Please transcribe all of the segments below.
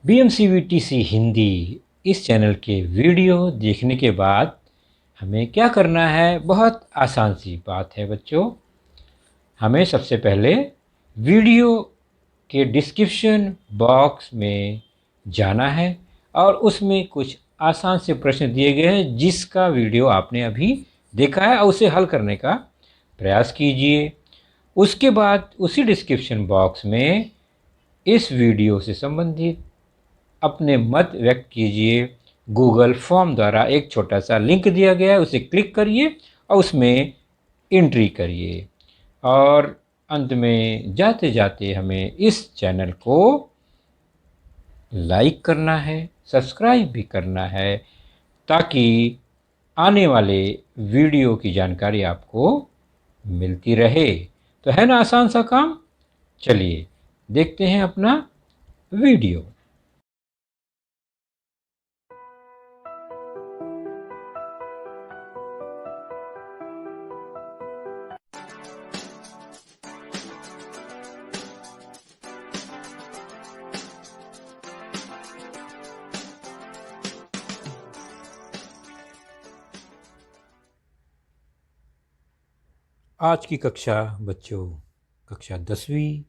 BMCVTC Hindi इस channel के video देखने के बाद हमें क्या करना है? बहुत आसान सी बात है बच्चों। हमें सबसे पहले वीडियो के डिस्क्रिप्शन बॉक्स में जाना है और उसमें कुछ आसान से प्रश्न दिए गए हैं जिसका वीडियो आपने अभी देखा है और उसे हल करने का प्रयास कीजिए। उसके बाद उसी डिस्क्रिप्शन बॉक्स में इस वीडियो से संबंधित अपने मत व्यक्त कीजिए। गूगल फॉर्म द्वारा एक छोटा सा लिंक दिया गया है, उसे क्लिक करिए और उसमें एंट्री करिए। और अंत में जाते जाते हमें इस चैनल को लाइक करना है, सब्सक्राइब भी करना है, ताकि आने वाले वीडियो की जानकारी आपको मिलती रहे। तो है ना आसान सा काम? चलिए देखते हैं अपना वीडियो। आज की कक्षा बच्चों कक्षा 10वीं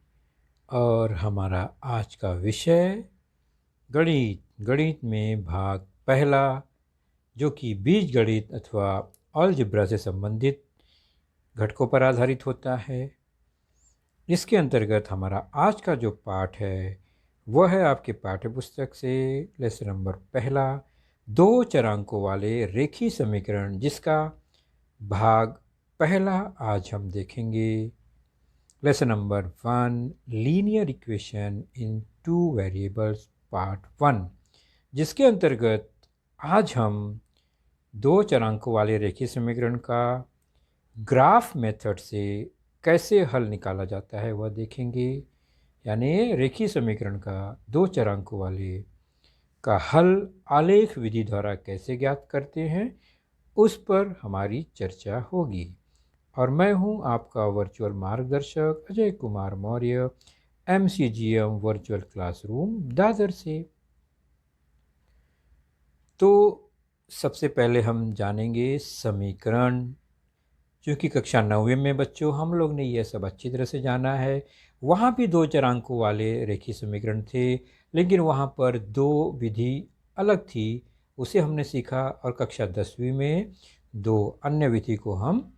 और हमारा आज का विषय गणित। गणित में भाग पहला, जो कि बीजगणित अथवा अलजेब्रा से संबंधित घटकों पर आधारित होता है। इसके अंतर्गत हमारा आज का जो पाठ है वह है आपके पाठ्य पुस्तक से लेसन नंबर पहला, दो चरांकों वाले रेखीय समीकरण, जिसका भाग पहला आज हम देखेंगे। Lesson number 1, linear equation in 2 variables, part 1, जिसके अंतर्गत आज हम दो चरांकों वाले रेखीय समीकरण का ग्राफ मेथड से कैसे हल निकाला जाता है वह देखेंगे। यानी रेखीय समीकरण का दो चरांकों वाले का हल आलेख विधि द्वारा कैसे ज्ञात करते हैं उस पर हमारी चर्चा होगी। और मैं हूं आपका वर्चुअल मार्गदर्शक Ajay Kumar Maurya, MCGM virtual classroom Dadar से। तो सबसे पहले हम जानेंगे समीकरण। क्योंकि कक्षा 9वीं में बच्चों हम लोग ने यह सब अच्छी तरह से जाना है। वहाँ भी दो चरांकों वाले रेखीय समीकरण थे, लेकिन वहाँ पर दो विधि अलग थी, उसे हमने सीखा। और कक्षा 10वीं में दो अन्य विधि को हम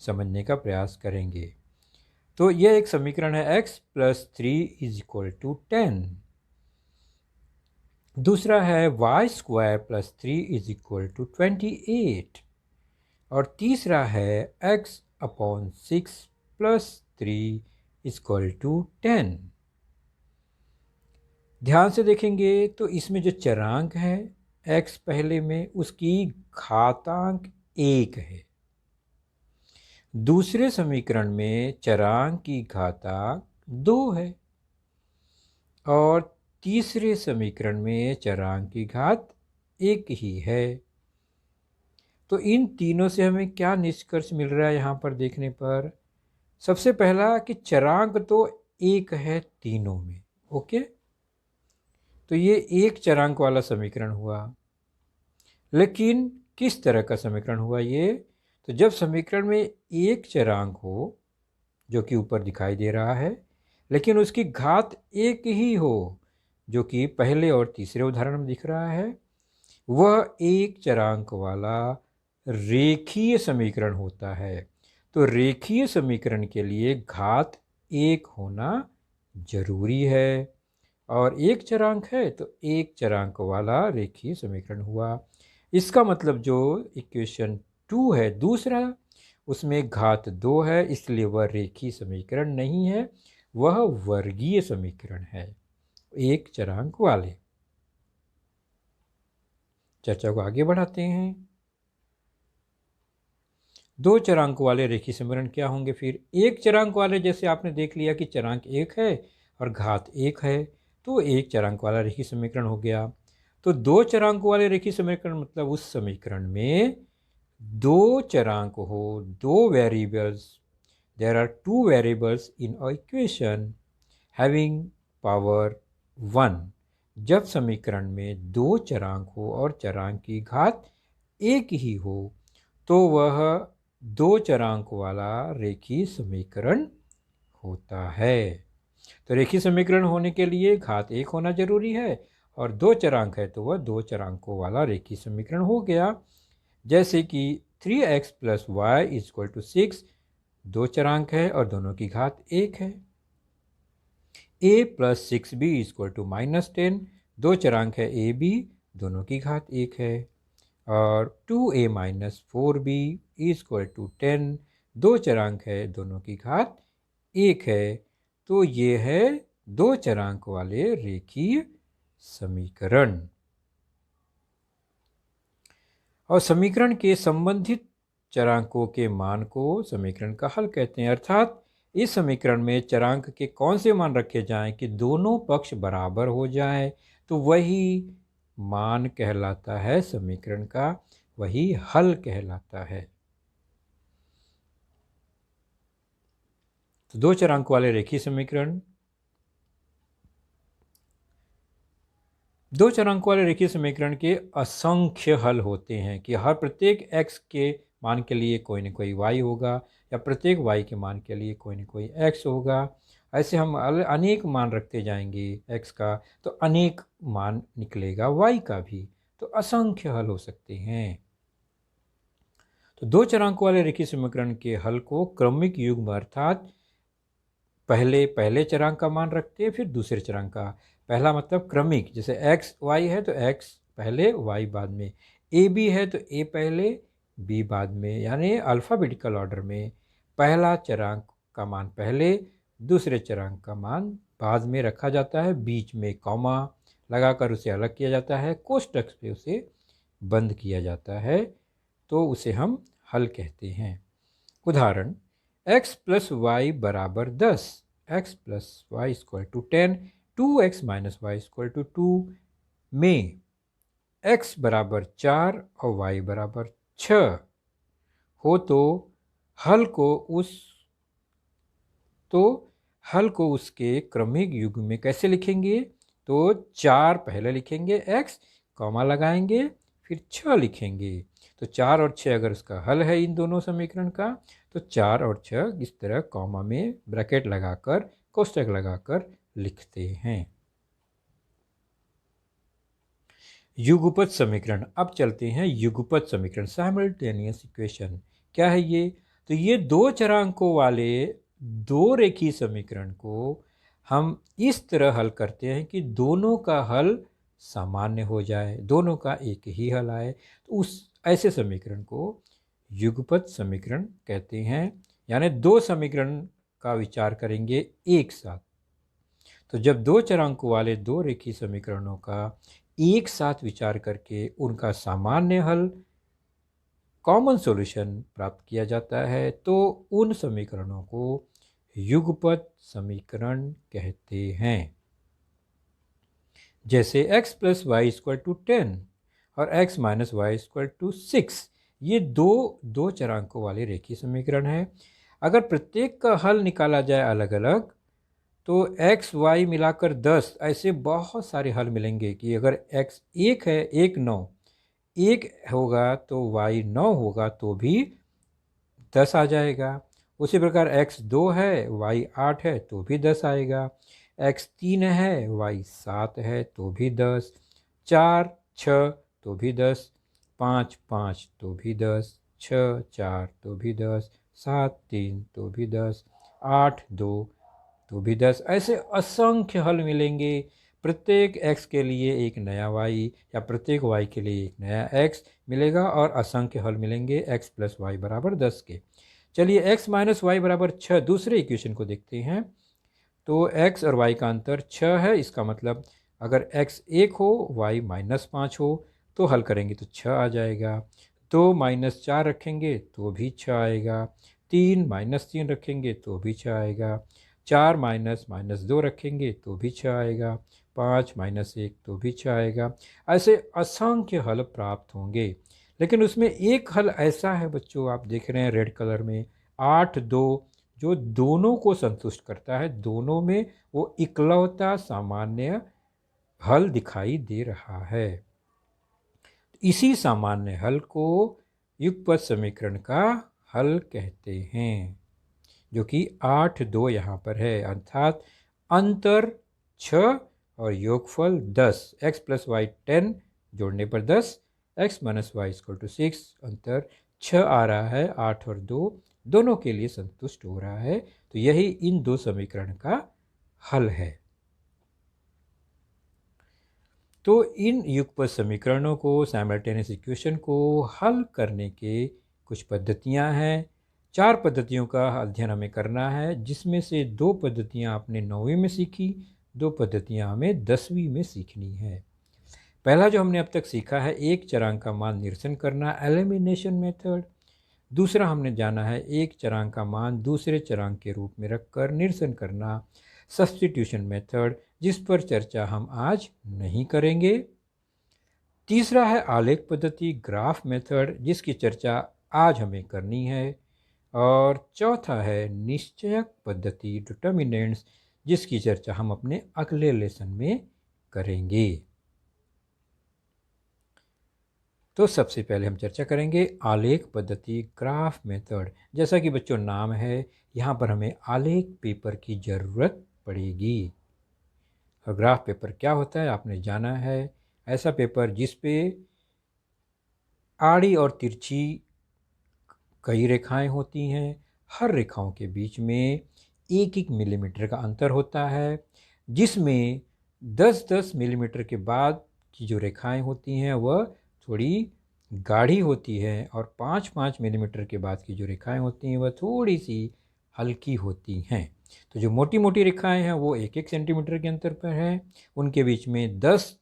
समझने का प्रयास करेंगे। तो यह एक समीकरण है x + 3 = 10। दूसरा है y² + 3 = 28। और तीसरा है x/6 + 3 = 10। ध्यान से देखेंगे तो इसमें जो चरांक है x पहले में, उसकी घातांक 1 है। दूसरे समीकरण में चरांक की घातांक 2 है और तीसरे समीकरण में चरांक की घात 1 ही है। तो इन तीनों से हमें क्या निष्कर्ष मिल रहा है यहाँ पर देखने पर? सबसे पहला कि चरांक तो 1 है तीनों में। ओके, तो ये एक चरांक वाला समीकरण हुआ। लेकिन किस तरह का समीकरण हुआ ये? तो जब समीकरण में एक चरांक हो, जो कि ऊपर दिखाई दे रहा है, लेकिन उसकी घात 1 ही हो, जो कि पहले और तीसरे उदाहरण में दिख रहा है, वह एक चरांक वाला रेखीय समीकरण होता है। तो रेखीय समीकरण के लिए घात 1 होना जरूरी है। और एक चरांक है तो एक चरांक वाला रेखीय समीकरण हुआ। इसका मतलब जो इक्वेशन 2 है दूसरा, उसमें घात 2 है, इसलिए वह रेखीय समीकरण नहीं है, वह वर्गीय समीकरण है, एक चरांक वाले। चर्चा को आगे बढ़ाते हैं। दो चरांक वाले रेखीय समीकरण क्या होंगे फिर? एक चरांक वाले, जैसे आपने देख लिया कि चरांक 1 है और घात 1 है, तो एक चरांक वाला रेखीय समीकरण हो गया। तो दो चरांक वाले रेखीय समीकरण मतलब उस समीकरण में दो चरांक हो, दो variables, there are 2 variables in a equation having power 1, जब समीकरण में दो चरांक हो और चरांक की घात एक ही हो तो वह दो चरांक वाला रेखीय समीकरण होता है। तो रेखीय समीकरण होने के लिए घात एक होना जरूरी है और दो चरांक है तो वह दो चरांकों वाला रेखीय समीकरण हो गया। जैसे कि 3x + y = 6, दो चरांक है और दोनों की घात एक है। a + 6b = -10, दो चरांक है a b, दोनों की घात एक है। और 2a - 4b = 10, दो चरांक है दोनों की घात एक है। तो ये है दो चरांक वाले रेखीय समीकरण। और समीकरण के संबंधित चरांकों के मान को समीकरण का हल कहते हैं। अर्थात इस समीकरण में चरांक के कौन से मान रखे जाएं कि दोनों पक्ष बराबर हो जाएं, तो वही मान कहलाता है समीकरण का, वही हल कहलाता है। तो दो चरांक वाले रेखीय समीकरण, दो चरांक वाले रेखीय समीकरण के असंख्य हल होते हैं कि हर प्रत्येक x के मान के लिए कोई न कोई y होगा या प्रत्येक y के मान के लिए कोई न कोई x होगा। ऐसे हम अनेक मान रखते जाएंगे x का तो अनेक मान निकलेगा y का भी, तो असंख्य हल हो सकते हैं। तो दो चरांक वाले रेखीय समीकरण के हल को क्रमिक युग्म अर्थात पहले चरांक का मान रखते हैं फिर दूसरे चरांक का। पहला मतलब क्रमिक, जैसे x y है तो x पहले y बाद में, a b है तो a पहले b बाद में, यानी अल्फ़ाबेटिकल ऑर्डर में पहला चरांक का मान पहले, दूसरे चरांक का मान बाद में रखा जाता है, बीच में कॉमा लगाकर उसे अलग किया जाता है, कोष्ठक से उसे बंद किया जाता है, तो उसे हम हल कहते हैं। उदाहरण x + y = 10, x + y = 10, 2x - y = 2 में x = 4 और y = 6 हो तो हल को उसके क्रमिक युग्म में कैसे लिखेंगे? तो 4 पहले लिखेंगे x, कॉमा लगाएंगे, फिर 6 लिखेंगे। तो 4 और 6 अगर उसका हल है इन दोनों समीकरण का, तो 4 और 6 इस तरह कॉमा में ब्रैकेट लगाकर कोष्ठक लगाकर लिखते हैं। युगपत समीकरण। अब चलते हैं युगपत समीकरण, साइमल्टेनियस इक्वेशन। क्या है ये? तो ये दो चरांकों वाले दो रेखीय समीकरण को हम इस तरह हल करते हैं कि दोनों का हल सामान्य हो जाए, दोनों का एक ही हल आए, तो उस ऐसे समीकरण को युगपत समीकरण कहते हैं। यानी दो समीकरण का विचार करेंगे एक साथ। तो जब दो चरांकों वाले दो रेखीय समीकरणों का एक साथ विचार करके उनका सामान्य हल, कॉमन सॉल्यूशन प्राप्त किया जाता है, तो उन समीकरणों को युगपत समीकरण कहते हैं। जैसे x + y = 10 और x - y = 6, ये दो चरांकों वाले रेखीय समीकरण हैं। अगर प्रत्येक का हल निकाला जाए अलग अलग तो x y मिलाकर 10 ऐसे बहुत सारे हल मिलेंगे कि अगर x 1 है, 1 9 1 होगा तो y 9 होगा तो भी 10 आ जाएगा। उसी प्रकार x 2 है, y 8 है तो भी 10 आएगा। x 3 है, y 7 है तो भी 10, 4 6 तो भी 10, 5 5 तो भी 10, 6 4 तो भी 10, 7 3 तो भी 10, 8 2 तो भी 10, ऐसे असंख्य हल मिलेंगे। प्रत्येक x के लिए एक नया y या प्रत्येक y के लिए एक नया x मिलेगा और असंख्य हल मिलेंगे x + y = 10 के। चलिए x - y = 6 दूसरे इक्वेशन को देखते हैं। तो x और y का अंतर 6 है, इसका मतलब अगर x 1 हो y -5 हो तो हल करेंगे तो 6 आ जाएगा। 2 - 4 रखेंगे तो भी 6 आएगा। 3 - 3 रखेंगे तो भी 6 आएगा। 4 - 2 रखेंगे तो भी 6 आएगा। 5 - 1 तो भी 6 आएगा। ऐसे असंख्य हल प्राप्त होंगे, लेकिन उसमें एक हल ऐसा है बच्चों, आप देख रहे हैं रेड कलर में 8 2, जो दोनों को संतुष्ट करता है। दोनों में वो इकलौता सामान्य हल दिखाई दे रहा है। इसी सामान्य हल को युगपत समीकरण का हल कहते हैं, जो कि 8 2 यहाँ पर है, अर्थात अंतर 6 और योगफल 10, x + y 10 जोड़ने पर 10, x - y = 6, अंतर 6 आ रहा है, 8 और 2 दोनों के लिए संतुष्ट हो रहा है। तो यही इन दो समीकरण का हल है। तो इन युगपत समीकरणों को, साइमल्टेनियस इक्वेशन को हल करने के कुछ पद्धतियां हैं। 4 पद्धतियों का अध्ययन हमें करना है, जिसमें से 2 पद्धतियां आपने 9वीं में सीखी, 2 पद्धतियां हमें 10वीं में सीखनी है। पहला जो हमने अब तक सीखा है, एक चरांक का मान निरसन करना, एलिमिनेशन मेथड। दूसरा हमने जाना है एक चरांक का मान दूसरे चरांक के रूप में रखकर निरसन करना, सब्स्टिट्यूशन मेथड, जिस पर चर्चा हम आज नहीं करेंगे। तीसरा है आलेख पद्धति, ग्राफ मेथड, जिसकी चर्चा आज हमें करनी है। और चौथा है निश्चयक पद्धति, डिटर्मिनेंट्स, जिसकी चर्चा हम अपने अगले लेसन में करेंगे। तो सबसे पहले हम चर्चा करेंगे आलेख पद्धति, ग्राफ मेथड। जैसा कि बच्चों नाम है, यहाँ पर हमें आलेख पेपर की ज़रूरत पड़ेगी। और ग्राफ पेपर क्या होता है आपने जाना है, ऐसा पेपर जिस पे आड़ी और तिरछी कई रेखाएं होती हैं, हर रेखाओं के बीच में 1-1 मिलीमीटर का अंतर होता है, जिसमें 10-10 मिलीमीटर के बाद की जो रेखाएं होती हैं वह थोड़ी गाढ़ी होती है, और 5-5 मिलीमीटर के बाद की जो रेखाएं होती हैं वह थोड़ी सी हल्की होती हैं। तो जो मोटी मोटी रेखाएं हैं वो 1-1 सेंटीमीटर के अंतर पर हैं, उनके बीच में 10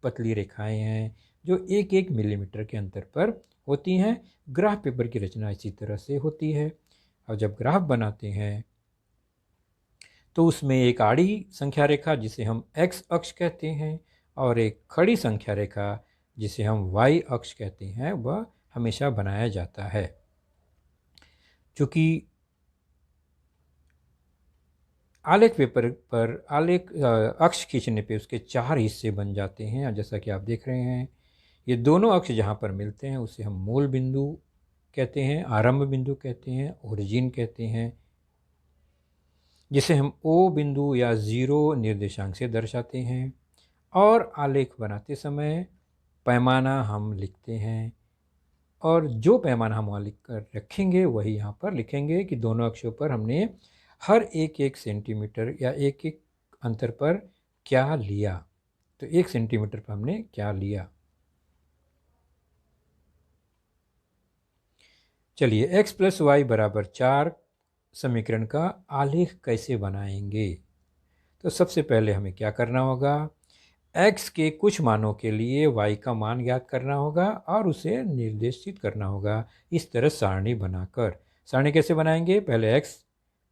पतली रेखाएं हैं जो 1-1 मिलीमीटर के अंतर पर होती हैं। ग्राफ पेपर की रचना इसी तरह से होती है। और जब ग्राफ बनाते हैं तो उसमें एक आड़ी संख्या रेखा जिसे हम x अक्ष कहते हैं, और एक खड़ी संख्या रेखा जिसे हम y अक्ष कहते हैं, वह हमेशा बनाया जाता है। चूँकि आलेख पेपर पर आलेख अक्ष खींचने पे उसके 4 हिस्से बन जाते हैं, और जैसा कि आप देख रहे हैं, ये दोनों अक्ष जहाँ पर मिलते हैं उसे हम मूल बिंदु कहते हैं, आरंभ बिंदु कहते हैं, ओरिजिन कहते हैं, जिसे हम ओ बिंदु या 0 निर्देशांक से दर्शाते हैं। और आलेख बनाते समय पैमाना हम लिखते हैं, और जो पैमाना हम वहाँ लिख कर रखेंगे वही यहाँ पर लिखेंगे कि दोनों अक्षों पर हमने हर 1-1 सेंटीमीटर या 1-1 अंतर पर क्या लिया। तो 1 सेंटीमीटर पर हमने क्या लिया। चलिए x + y = 4 समीकरण का आलेख कैसे बनाएंगे। तो सबसे पहले हमें क्या करना होगा, x के कुछ मानों के लिए y का मान ज्ञात करना होगा और उसे निर्देशित करना होगा, इस तरह सारणी बनाकर। सारणी कैसे बनाएंगे, पहले x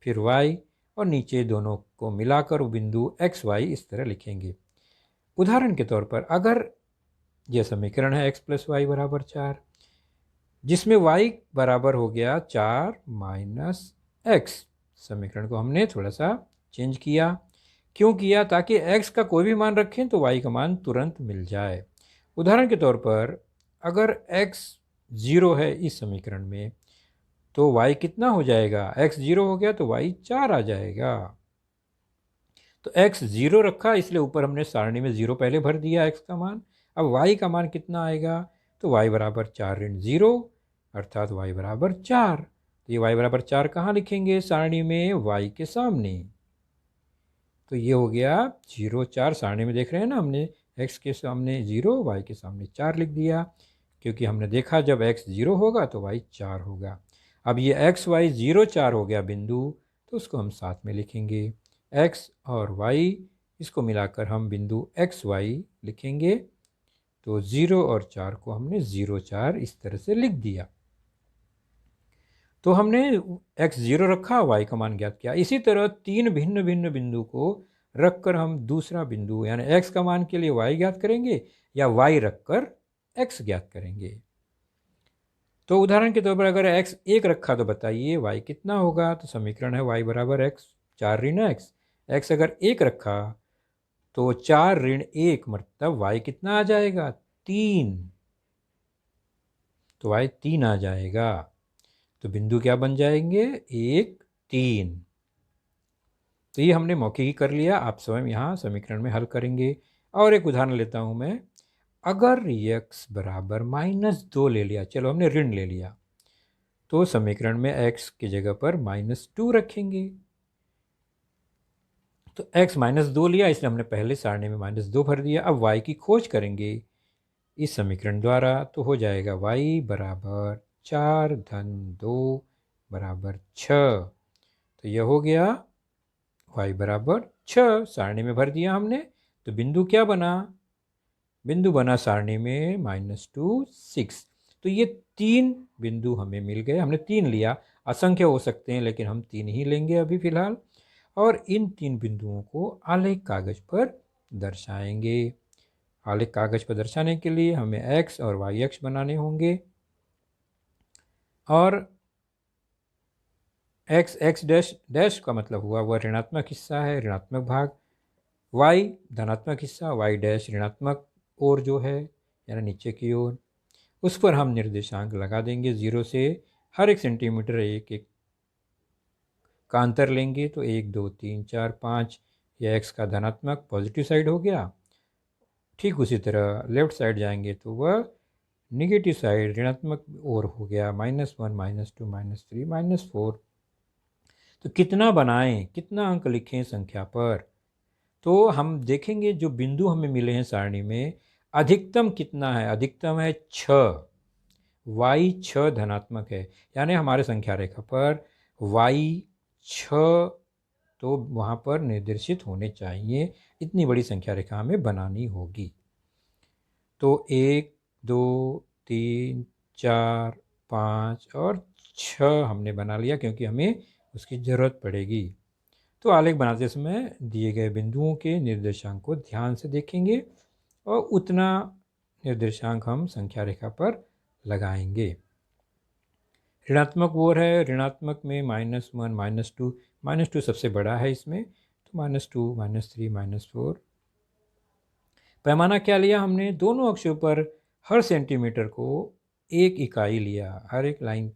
फिर y और नीचे दोनों को मिलाकर बिंदु x y इस तरह लिखेंगे। उदाहरण के तौर पर अगर यह समीकरण है x + y = 4, जिसमें y बराबर हो गया 4 - x। समीकरण को हमने थोड़ा सा चेंज किया। क्यों किया, ताकि x का कोई भी मान रखें तो y का मान तुरंत मिल जाए। उदाहरण के तौर पर अगर x 0 है इस समीकरण में, तो y कितना हो जाएगा, x 0 हो गया तो y 4 आ जाएगा। तो x 0 रखा, इसलिए ऊपर हमने सारणी में 0 पहले भर दिया x का मान। अब y का मान कितना आएगा, तो y = 4 ऋण 0, अर्थात y = 4। तो ये y = 4 कहाँ लिखेंगे, सारणी में y के सामने। तो ये हो गया 0 4, सारणी में देख रहे हैं ना, हमने x के सामने 0, y के सामने 4 लिख दिया, क्योंकि हमने देखा जब x 0 होगा तो y 4 होगा। अब ये x y 0 4 हो गया बिंदु, तो उसको हम साथ में लिखेंगे। x और y इसको मिलाकर हम बिंदु x y लिखेंगे। तो 0 और 4 को हमने 0 4 इस तरह से लिख दिया। तो हमने x 0 रखा, y का मान ज्ञात किया। इसी तरह 3 भिन्न भिन्न बिंदु को रखकर हम दूसरा बिंदु यानी x का मान के लिए y ज्ञात करेंगे, या y रखकर x ज्ञात करेंगे। तो उदाहरण के तौर पर अगर x 1 रखा तो बताइए y कितना होगा। तो समीकरण है y = x 4 ऋण x। x अगर 1 रखा तो 4 ऋण 1 मतलब y कितना आ जाएगा? 3। तो y 3 आ जाएगा। तो बिंदु क्या बन जाएंगे? 1, 3। तो ये हमने मौखिक ही कर लिया, आप स्वयं यहाँ समीकरण में हल करेंगे। और एक उदाहरण लेता हूँ मैं। अगर x बराबर -2 ले लिया, चलो हमने ऋण ले लिया, तो समीकरण में x की जगह पर -2 रखेंगे। तो x -2 लिया, इसलिए हमने पहले सारणी में -2 भर दिया। अब y की खोज करेंगे इस समीकरण द्वारा, तो हो जाएगा y बराबर 4 धन 2 बराबर 6। तो यह हो गया y बराबर 6, सारणी में भर दिया हमने। तो बिंदु क्या बना? बिंदु बना सारणी में -2, 6। तो ये 3 बिंदु हमें मिल गए। हमने 3 लिया, असंख्य हो सकते हैं लेकिन हम 3 ही लेंगे अभी फिलहाल। और इन 3 बिंदुओं को आलेख कागज पर दर्शाएंगे। आलेख कागज पर दर्शाने के लिए हमें x और y अक्ष बनाने होंगे। और x डैश डैश का मतलब हुआ वह ऋणात्मक हिस्सा है, ऋणात्मक भाग। y धनात्मक हिस्सा, y डैश ऋणात्मक ओर जो है, यानी नीचे की ओर, उस पर हम निर्देशांक लगा देंगे 0 से हर 1 सेंटीमीटर एक एक का अंतर लेंगे। तो 1, 2, 3, 4, 5 यह x का धनात्मक पॉजिटिव साइड हो गया। ठीक उसी तरह लेफ्ट साइड जाएंगे तो वह निगेटिव साइड ऋणात्मक ओर हो गया, -1, -2, -3, -4। तो कितना बनाएं, कितना अंक लिखें संख्या पर? तो हम देखेंगे जो बिंदु हमें मिले हैं सारणी में, अधिकतम कितना है? अधिकतम है 6। y 6 धनात्मक है, यानी हमारे संख्या रेखा पर y 6 तो वहाँ पर निर्देशित होने चाहिए। इतनी बड़ी संख्या रेखा हमें बनानी होगी। तो 1, 2, 3, 4, 5 और 6 हमने बना लिया, क्योंकि हमें उसकी ज़रूरत पड़ेगी। तो आलेख बनाते समय दिए गए बिंदुओं के निर्देशांक को ध्यान से देखेंगे और उतना निर्देशांक हम संख्या रेखा पर लगाएंगे। ऋणात्मक ओर है, ऋणात्मक में -1, -2, -2 सबसे बड़ा है इसमें, तो -2, -3, -4। पैमाना क्या लिया हमने? दोनों अक्षों पर हर सेंटीमीटर को 1 इकाई लिया। हर एक लाइन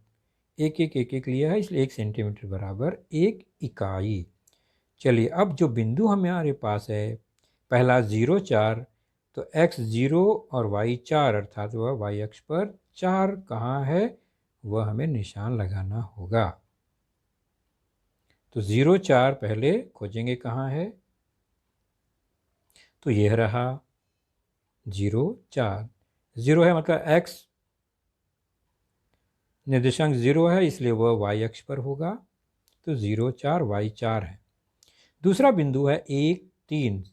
एक लिया है, इसलिए 1 सेंटीमीटर बराबर 1 इकाई। चलिए, अब जो बिंदु हमारे पास है, पहला 0, 4, तो x 0 और y 4, अर्थात वह y अक्ष पर 4 कहाँ है वह हमें निशान लगाना होगा। तो 0, 4 पहले खोजेंगे कहाँ है, तो यह रहा 0, 4। 0 है मतलब x निर्देशांक 0 है, इसलिए वह y अक्ष पर होगा। तो 0, 4, y 4 है। दूसरा बिंदु है 1, 3।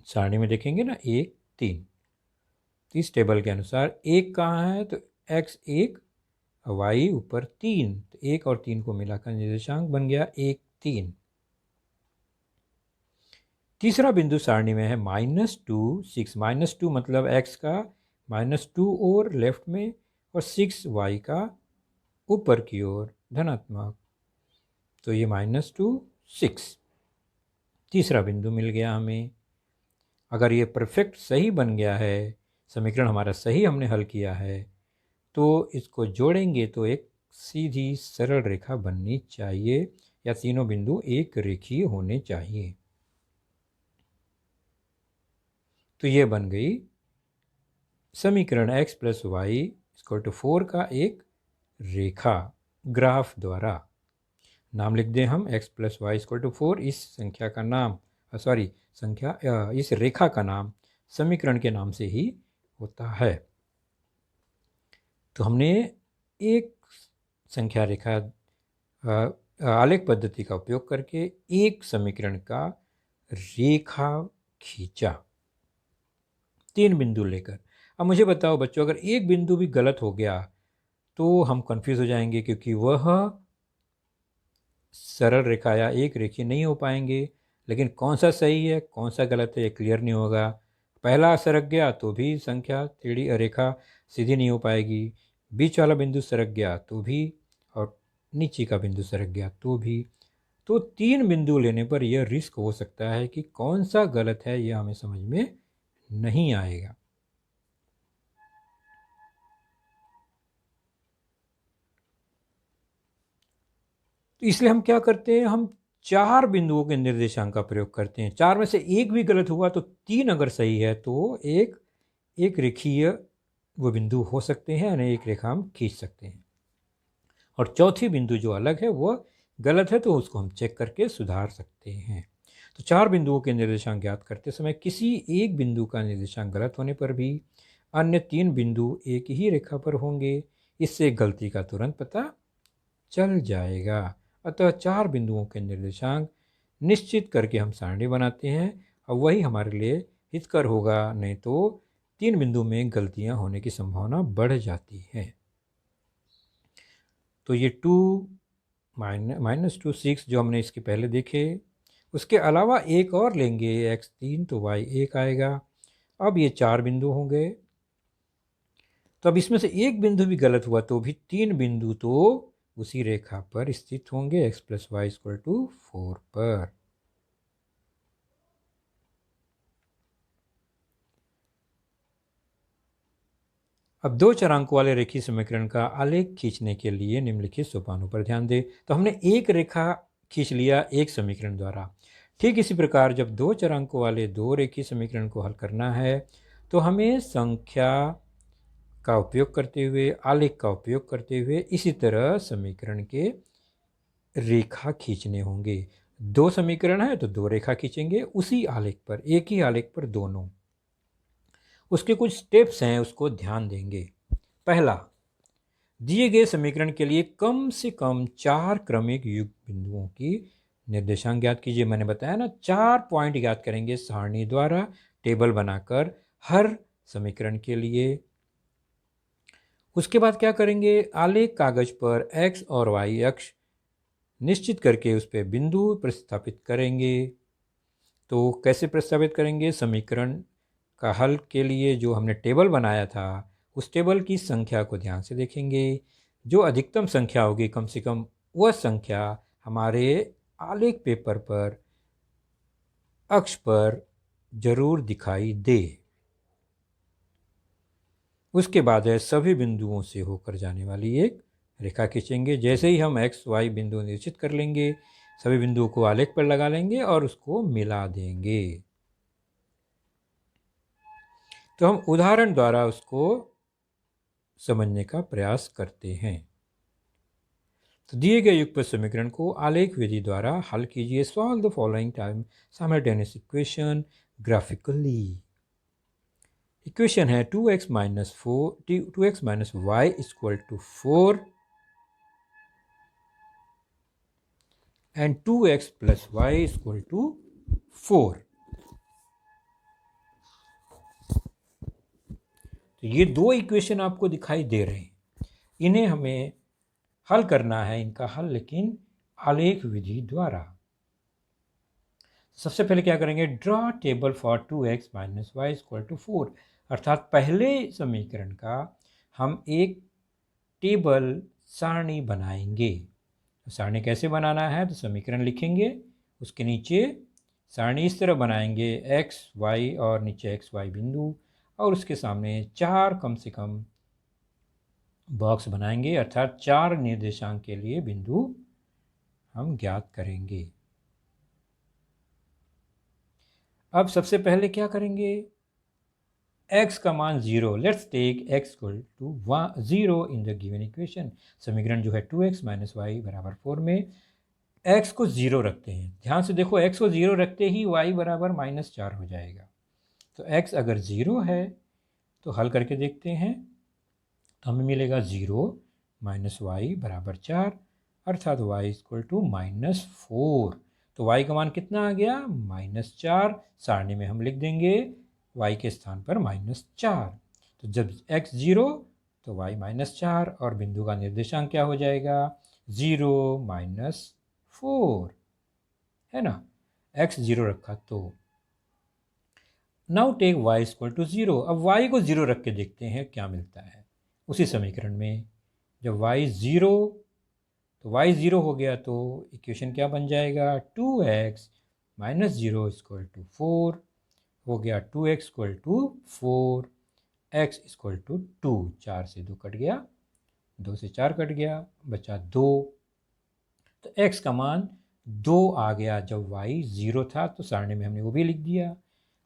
सारणी में देखेंगे ना, 1, 3। इस टेबल के अनुसार 1 कहाँ है, तो x 1, y ऊपर 3। तो 1 और 3 को मिलाकर निर्देशांक बन गया 1, 3। तीसरा बिंदु सारणी में है -2, 6। -2 मतलब x का -2 और लेफ्ट में, और 6 y का ऊपर की ओर धनात्मक। तो ये -2, 6 तीसरा बिंदु मिल गया हमें। अगर ये परफेक्ट सही बन गया है, समीकरण हमारा सही हमने हल किया है, तो इसको जोड़ेंगे तो एक सीधी सरल रेखा बननी चाहिए, या तीनों बिंदु एक रेखीय होने चाहिए। तो ये बन गई समीकरण x + y = 4 का एक रेखा ग्राफ द्वारा। नाम लिख दें हम, x + y = 4। इस संख्या का नाम इस रेखा का नाम समीकरण के नाम से ही होता है। तो हमने एक संख्या रेखा आलेख पद्धति का उपयोग करके एक समीकरण का रेखा खींचा 3 बिंदु लेकर। अब मुझे बताओ बच्चों, अगर एक बिंदु भी गलत हो गया तो हम कंफ्यूज हो जाएंगे, क्योंकि वह सरल रेखा या एक रेखीय नहीं हो पाएंगे। लेकिन कौन सा सही है कौन सा गलत है ये क्लियर नहीं होगा। पहला सरक गया तो भी संख्या टेढ़ी रेखा सीधी नहीं हो पाएगी, बीच वाला बिंदु सरक गया तो भी, और नीचे का बिंदु सरक गया तो भी। तो 3 बिंदु लेने पर यह रिस्क हो सकता है कि कौन सा गलत है यह हमें समझ में नहीं आएगा। तो इसलिए हम क्या करते हैं, हम 4 बिंदुओं के निर्देशांक का प्रयोग करते हैं। 4 में से एक भी गलत हुआ तो 3 अगर सही है तो एक रेखीय वो बिंदु हो सकते हैं, यानी एक रेखा हम खींच सकते हैं। और चौथी बिंदु जो अलग है वो गलत है तो उसको हम चेक करके सुधार सकते हैं। तो 4 बिंदुओं के निर्देशांक ज्ञात करते समय किसी एक बिंदु का निर्देशांक गलत होने पर भी अन्य 3 बिंदु एक ही रेखा पर होंगे। इससे गलती का तुरंत पता चल जाएगा। अतः 4 बिंदुओं के निर्देशांक निश्चित करके हम सारणी बनाते हैं और वही हमारे लिए हितकर होगा, नहीं तो 3 बिंदु में गलतियां होने की संभावना बढ़ जाती है। तो ये 2 -2 6 जो हमने इसके पहले देखे, उसके अलावा एक और लेंगे x 3 तो y 1 आएगा। अब ये 4 बिंदु होंगे, तो अब इसमें से एक बिंदु भी गलत हुआ तो भी 3 बिंदु तो उसी रेखा पर स्थित होंगे x + y = 4 पर। अब 2 चरांकों वाले रेखीय समीकरण का आलेख खींचने के लिए निम्नलिखित सोपानों पर ध्यान दें। तो हमने एक रेखा खींच लिया एक समीकरण द्वारा। ठीक इसी प्रकार जब 2 चरांकों वाले 2 रेखीय समीकरण को हल करना है तो हमें संख्या का उपयोग करते हुए, आलेख का उपयोग करते हुए इसी तरह समीकरण के रेखा खींचने होंगे। 2 समीकरण है तो 2 रेखा खींचेंगे उसी आलेख पर, एक ही आलेख पर दोनों। उसके कुछ स्टेप्स हैं, उसको ध्यान देंगे। पहला, दिए गए समीकरण के लिए कम से कम 4 क्रमिक युग्म बिंदुओं की निर्देशांक ज्ञात कीजिए। मैंने बताया ना, 4 पॉइंट ज्ञात करेंगे सारणी द्वारा, टेबल बनाकर हर समीकरण के लिए। उसके बाद क्या करेंगे, आलेख कागज पर x और y अक्ष निश्चित करके उस पर बिंदु प्रस्थापित करेंगे। तो कैसे प्रस्तावित करेंगे, समीकरण का हल के लिए जो हमने टेबल बनाया था उस टेबल की संख्या को ध्यान से देखेंगे। जो अधिकतम संख्या होगी, कम से कम वह संख्या हमारे आलेख पेपर पर अक्ष पर जरूर दिखाई दे। उसके बाद है सभी बिंदुओं से होकर जाने वाली एक रेखा खींचेंगे। जैसे ही हम x y बिंदु निश्चित कर लेंगे, सभी बिंदुओं को आलेख पर लगा लेंगे और उसको मिला देंगे। तो हम उदाहरण द्वारा उसको समझने का प्रयास करते हैं। तो दिए गए युगपत समीकरण को आलेख विधि द्वारा हल कीजिए। Solve the following time simultaneous equation graphically. Equation है 2x - y = 4 and 2x + y = 4। तो ये 2 इक्वेशन आपको दिखाई दे रहे हैं, इन्हें हमें हल करना है, इनका हल लेकिन आलेख विधि द्वारा। सबसे पहले क्या करेंगे, draw table for 2x - y = 4, अर्थात पहले समीकरण का हम एक टेबल सारणी बनाएंगे। तो सारणी कैसे बनाना है, तो समीकरण लिखेंगे, उसके नीचे सारणी इस तरह बनाएंगे, x y और नीचे x y बिंदु, और उसके सामने 4 कम से कम बॉक्स बनाएंगे, अर्थात 4 निर्देशांक के लिए बिंदु हम ज्ञात करेंगे। अब सबसे पहले क्या करेंगे, x का मान 0, let's take x = 0 in the given equation. समीकरण जो है 2x - y = 4 में x को 0 रखते हैं। ध्यान से देखो, x को 0 रखते ही y = -4 हो जाएगा। तो x अगर 0 है तो हल करके देखते हैं, तो हमें मिलेगा 0 - y = 4, अर्थात y = -4। तो y का मान कितना आ गया, -4। सारणी में हम लिख देंगे y के स्थान पर -4। तो जब x 0 तो y -4, और बिंदु का निर्देशांक क्या हो जाएगा, 0 - 4, है ना। x 0 रखा तो नाउ टेक y = 0। अब y को 0 रख के देखते हैं क्या मिलता है। उसी समीकरण में जब y 0 तो y 0 हो गया तो इक्वेशन क्या बन जाएगा, 2x माइनस 0 इक्वल टू 4 हो गया, 2x equal to 4, x equal to 2, 4 से 2 कट गया, 2 से 4 कट गया, बचा 2। तो x का मान 2 आ गया। जब y 0 था तो सारणी में हमने वो भी लिख दिया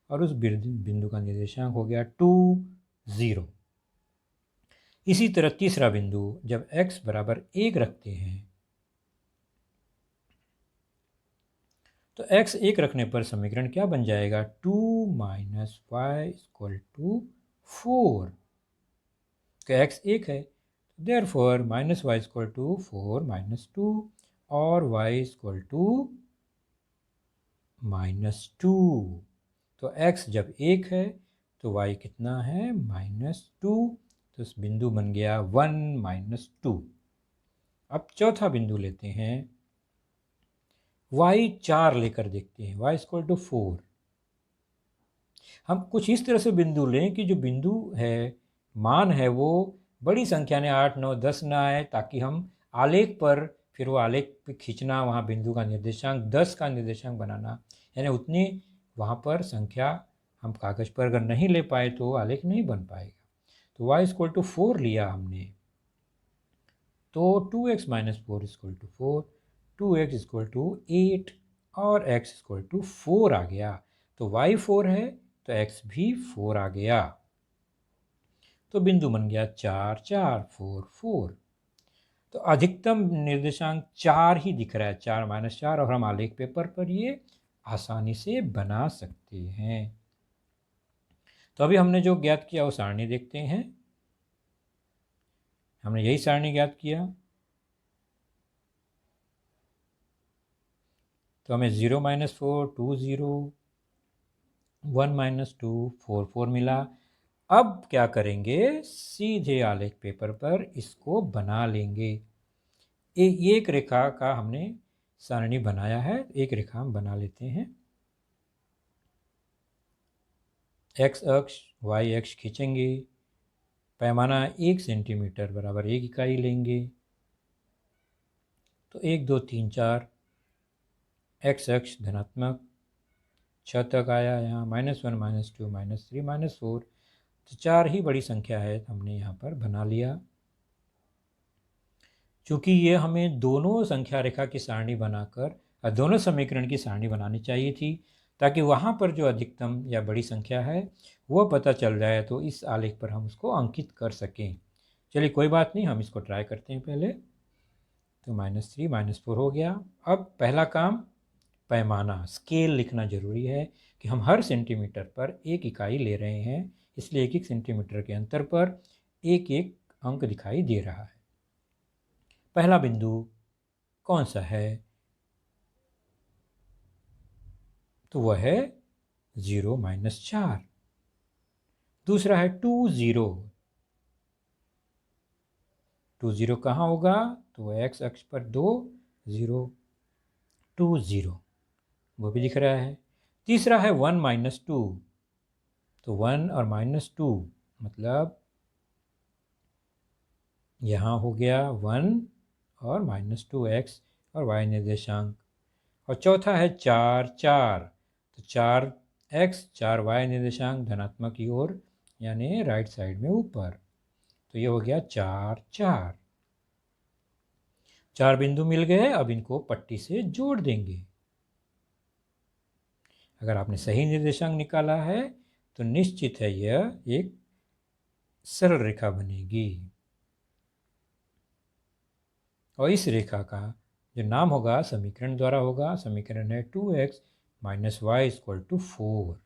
और उस बिंदु का निर्देशांक हो गया 2 0। इसी तरह तीसरा बिंदु जब x बराबर 1 रखते हैं तो x 1 रखने पर समीकरण क्या बन जाएगा, 2 माइनस वाई इक्वल टू 4। तो x 1 है, therefore minus Y equal to 4 minus 2 और y इक्वल टू -2। तो x जब 1 है तो y कितना है, -2। तो इस बिंदु बन गया 1 - 2। अब चौथा बिंदु लेते हैं, y 4 लेकर देखते हैं, y इक्वल टू 4। हम कुछ इस तरह से बिंदु लें कि जो बिंदु है, मान है, वो बड़ी संख्या ने 8 9 10 ना आए, ताकि हम आलेख पर, फिर वो आलेख पे खींचना, वहाँ बिंदु का निर्देशांक 10 का निर्देशांक बनाना, यानी उतनी वहाँ पर संख्या हम कागज़ पर अगर नहीं ले पाए तो आलेख नहीं बन पाएगा। तो y इक्वल टू 4 लिया हमने, तो 2x minus 4 equal to 4, 2x equal to 8 और x इक्वल टू 4 आ गया। तो y 4 है तो x भी 4 आ गया। तो बिंदु बन गया 4 4 4 4। तो अधिकतम निर्देशांक 4 ही दिख रहा है, 4 माइनस 4, और हम आलेख पेपर पर ये आसानी से बना सकते हैं। तो अभी हमने जो ज्ञात किया वो सारणी देखते हैं। हमने यही सारणी ज्ञात किया, तो हमें 0 - 4 2 0, 1 - 2 4 4 मिला। अब क्या करेंगे, सीधे आलेख पेपर पर इसको बना लेंगे। एक रेखा का हमने सारणी बनाया है, एक रेखा हम बना लेते हैं। x अक्ष y अक्ष खींचेंगे, पैमाना 1 सेंटीमीटर बराबर 1 इकाई लेंगे। तो 1 2 3 4, x अक्ष धनात्मक 6 तक आया, यहाँ -1 -2 -3 -4, तो 4 ही बड़ी संख्या है, हमने यहाँ पर बना लिया। चूँकि ये हमें दोनों संख्या रेखा की सारणी बनाकर दोनों समीकरण की सारणी बनानी चाहिए थी, ताकि वहाँ पर जो अधिकतम या बड़ी संख्या है वो पता चल जाए, तो इस आलेख पर हम उसको अंकित कर सकें। चलिए कोई बात नहीं, हम इसको ट्राई करते हैं पहले। तो -3 -4 हो गया। अब पहला काम, पैमाना स्केल लिखना ज़रूरी है कि हम हर सेंटीमीटर पर 1 इकाई ले रहे हैं, इसलिए 1 1 सेंटीमीटर के अंतर पर 1 1 अंक दिखाई दे रहा है। पहला बिंदु कौन सा है, तो वह है 0 - 4। दूसरा है 2 0। 2 0 कहाँ होगा, तो वह x अक्ष पर 2 0 2 0, वो भी दिख रहा है। तीसरा है 1 - 2। तो 1 और -2 मतलब यहाँ हो गया 1 और -2 x और y निर्देशांक। और चौथा है 4 4। तो 4 x 4 y निर्देशांक धनात्मक की ओर, यानी राइट साइड में ऊपर। तो ये हो गया 4 4। 4 बिंदु मिल गए, अब इनको पट्टी से जोड़ देंगे। अगर आपने सही निर्देशांक निकाला है तो निश्चित है यह एक सरल रेखा बनेगी, और इस रेखा का जो नाम होगा समीकरण द्वारा होगा, समीकरण है 2x - y = 4।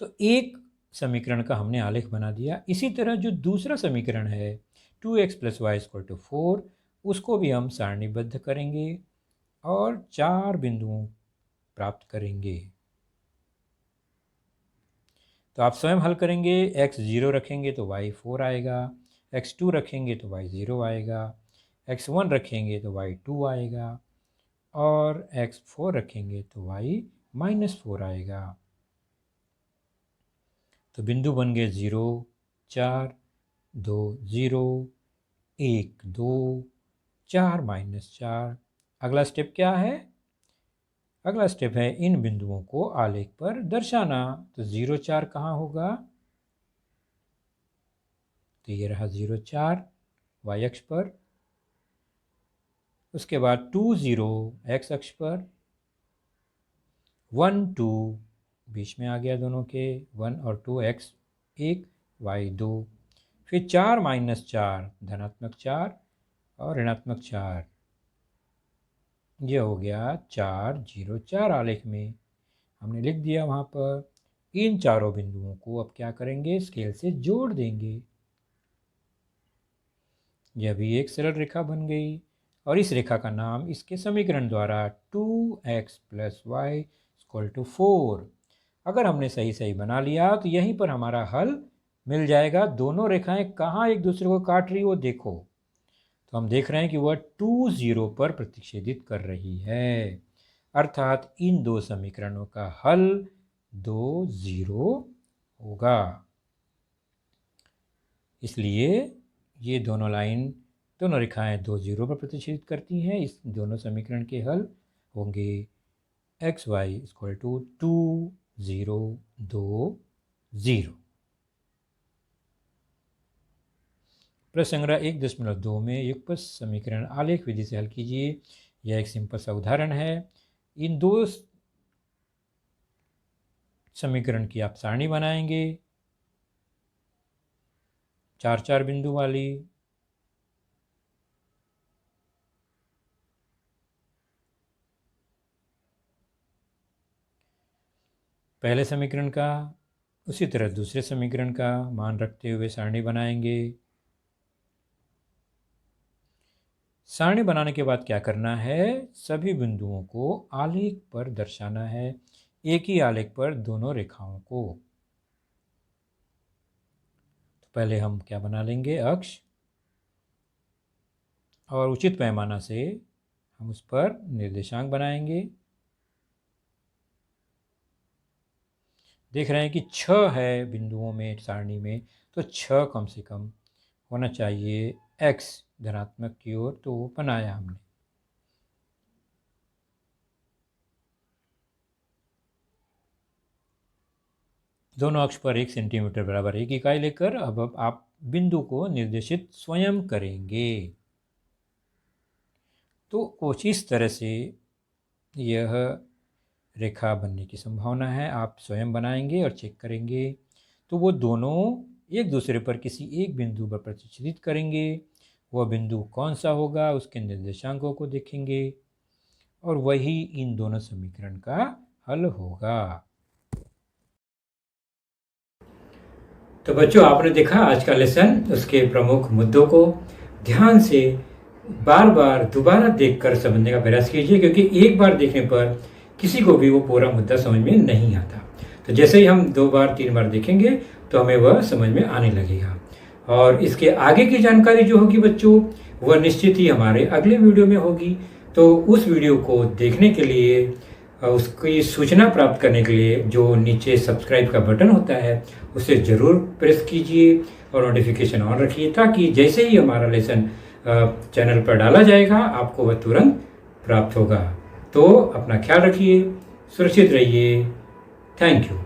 तो एक समीकरण का हमने आलेख बना दिया। इसी तरह जो दूसरा समीकरण है 2x + y = 4, उसको भी हम सारणीबद्ध करेंगे और 4 बिंदुओं प्राप्त करेंगे। तो आप स्वयं हल करेंगे, x 0 रखेंगे तो y 4 आएगा, x 2 रखेंगे तो y 0 आएगा, x 1 रखेंगे तो y 2 आएगा, और x 4 रखेंगे तो y -4 आएगा। तो बिंदु बन गए 0 4 2 0 1 2 4 माइनस 4। अगला स्टेप क्या है? अगला स्टेप है इन बिंदुओं को आलेख पर दर्शाना। तो 0 4 कहाँ होगा? तो ये रहा 0 4 y अक्ष पर। उसके बाद 2 0 x अक्ष पर, 1 2 बीच में आ गया दोनों के, 1 और 2 x 1 y 2। फिर 4 माइनस 4 धनात्मक 4 और ऋणात्मक 4। ये हो गया 4 0 4 आलेख में हमने लिख दिया वहाँ पर। इन चारों बिंदुओं को अब क्या करेंगे? स्केल से जोड़ देंगे। यह भी एक सरल रेखा बन गई और इस रेखा का नाम इसके समीकरण द्वारा 2x + y = 4। अगर हमने सही सही बना लिया तो यहीं पर हमारा हल मिल जाएगा। दोनों रेखाएं कहाँ एक दूसरे को काट रही हो देखो, तो हम देख रहे हैं कि वह 2 0 पर प्रतिच्छेदित कर रही है, अर्थात इन दो समीकरणों का हल 2 0 होगा। इसलिए ये दोनों रेखाएं 2 0 पर प्रतिच्छेदित करती हैं। इस दोनों समीकरण के हल होंगे x y = 2 0 2 0। प्रश्न संग्रह 1.2 में युगपत समीकरण आलेख विधि से हल कीजिए। यह एक सिंपल सा उदाहरण है। इन दो समीकरण की आप सारणी बनाएंगे 4 4 बिंदु वाली। पहले समीकरण का उसी तरह दूसरे समीकरण का मान रखते हुए सारणी बनाएंगे। सारणी बनाने के बाद क्या करना है? सभी बिंदुओं को आलेख पर दर्शाना है, एक ही आलेख पर दोनों रेखाओं को। तो पहले हम क्या बना लेंगे? अक्ष, और उचित पैमाना से हम उस पर निर्देशांक बनाएंगे। देख रहे हैं कि 6 है बिंदुओं में सारणी में, तो 6 कम से कम होना चाहिए x धनात्मक की ओर, तो वो बनाया हमने। दोनों अक्ष पर 1 सेंटीमीटर बराबर 1 इकाई लेकर अब आप बिंदु को निर्देशित स्वयं करेंगे। तो कुछ इस तरह से यह रेखा बनने की संभावना है। आप स्वयं बनाएंगे और चेक करेंगे। तो वो दोनों एक दूसरे पर किसी एक बिंदु पर प्रतिच्छेदित करेंगे। वह बिंदु कौन सा होगा उसके निर्देशांकों को देखेंगे और वही इन दोनों समीकरण का हल होगा। तो बच्चों, आपने देखा आज का लेसन, उसके प्रमुख मुद्दों को ध्यान से बार बार दोबारा देखकर समझने का प्रयास कीजिए, क्योंकि एक बार देखने पर किसी को भी वो पूरा मुद्दा समझ में नहीं आता। तो जैसे ही हम 2 बार 3 बार देखेंगे तो हमें वह समझ में आने लगेगा। और इसके आगे की जानकारी जो होगी बच्चों, वह निश्चित ही हमारे अगले वीडियो में होगी। तो उस वीडियो को देखने के लिए, उसकी सूचना प्राप्त करने के लिए जो नीचे सब्सक्राइब का बटन होता है उसे ज़रूर प्रेस कीजिए और नोटिफिकेशन ऑन रखिए, ताकि जैसे ही हमारा लेसन चैनल पर डाला जाएगा आपको वह तुरंत प्राप्त होगा। तो अपना ख्याल रखिए, सुरक्षित रहिए। Thank you.